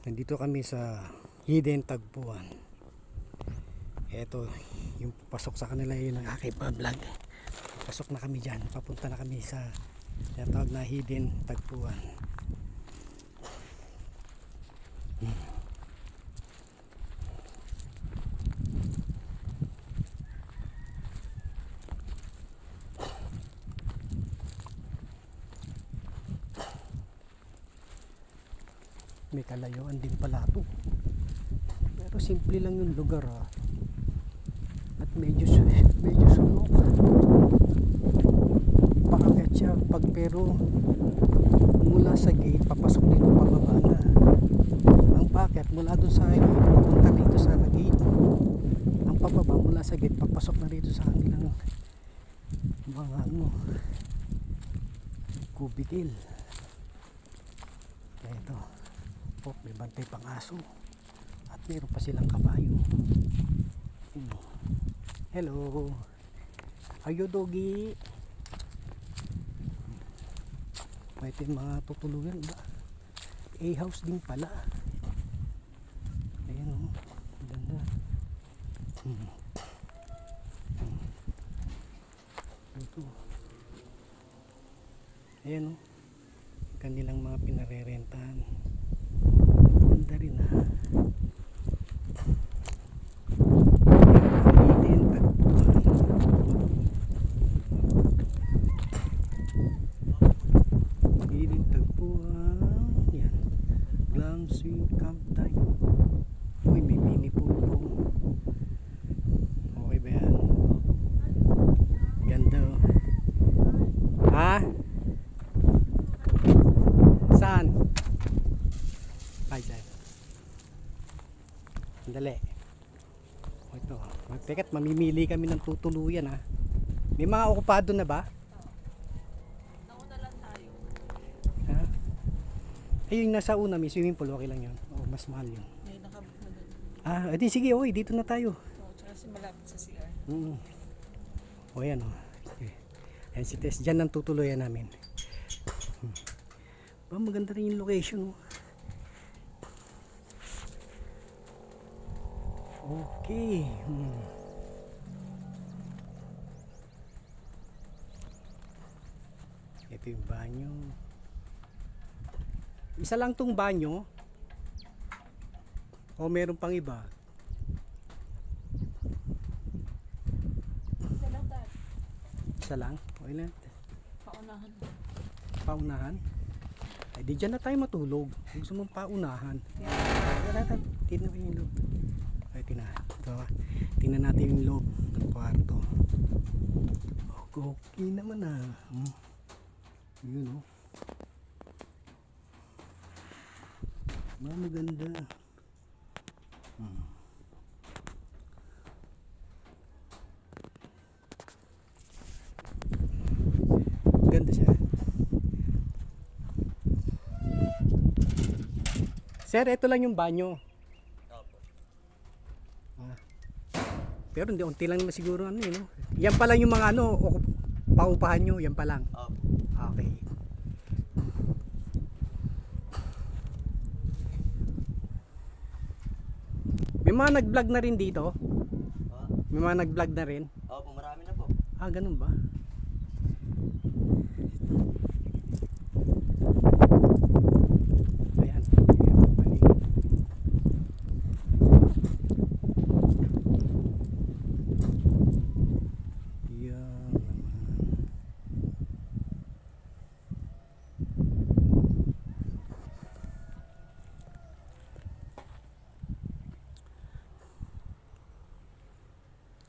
Nandito kami sa Hidden Tagpuan. Ito yung pasok sa kanila, yun ang aking vlog. Pasok na kami dyan, papunta na kami sa tinatawag na Hidden Tagpuan. May kalayuan din pala ito, pero simple lang yung lugar at medyo sunok. Paakyat siya pero mula sa gate papasok dito pababa na. Ang paakyat mula doon sa gate papunta dito sa gate, ang pababa mula sa gate papasok na dito sa kanilang mga kubitil. Kaya ito, may bantay pang aso at meron pa silang kabayo. Hello, are you doggy? May ito yung mga tutuluyan ba? A-house din pala. Ayan o, ganda. Ito, ayan o, kanilang mga pinarerentahan. Ganda rin ha. Hidden Tagpuan. Yan, Glamswing Camp Time. Uy, may mini pool po. Okay ba yan? Ganda oh. Ha? Saan? Ay, saan? Dali. O ito, teka't mamimili kami ng tutuluyan ha. May mga okupado na ba? Nauna lang tayo. Ha? Ay, yung nasa una may swimming pool, okay lang yun. O, mas mahal yun. May nakabook na doon. Edi sige, oy, dito na tayo. Oo, tsaka si malapit sa CR. O yan o. Ayan si Tess, dyan ang tutuluyan namin. Maganda rin yung location o. Okay. Ito yung banyo. Isa lang tong banyo o meron pang iba? Isa lang tayo. Isa lang? Okay lang. Paunahan. Paunahan? Ay di dyan na tayo matulog. Gusto mong paunahan. Tignan yung loob. Ay tingnan natin yung loob ng kwarto. Okay naman yun o. Maganda. Ganda siya. Sir, ito lang yung banyo. Pero hindi, unti lang naman siguro no? Yan pa lang yung mga paupahan nyo, yan pa lang. Okay. May mga nag-vlog na rin dito? May mga nag-vlog na rin? Opo, marami na po. Ganun ba? Ayan. Yan naman.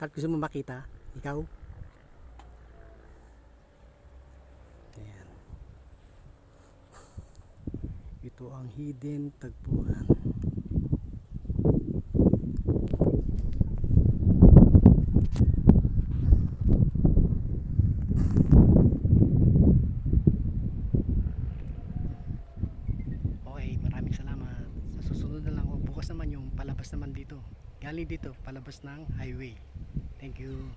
At gusto mo makita? Ikaw? Ayan. Ito ang Hidden Tagpuan. Okay, maraming salamat. Sa susunod na lang, bukas naman yung palabas naman dito. Galing dito, palabas ng highway. Thank you.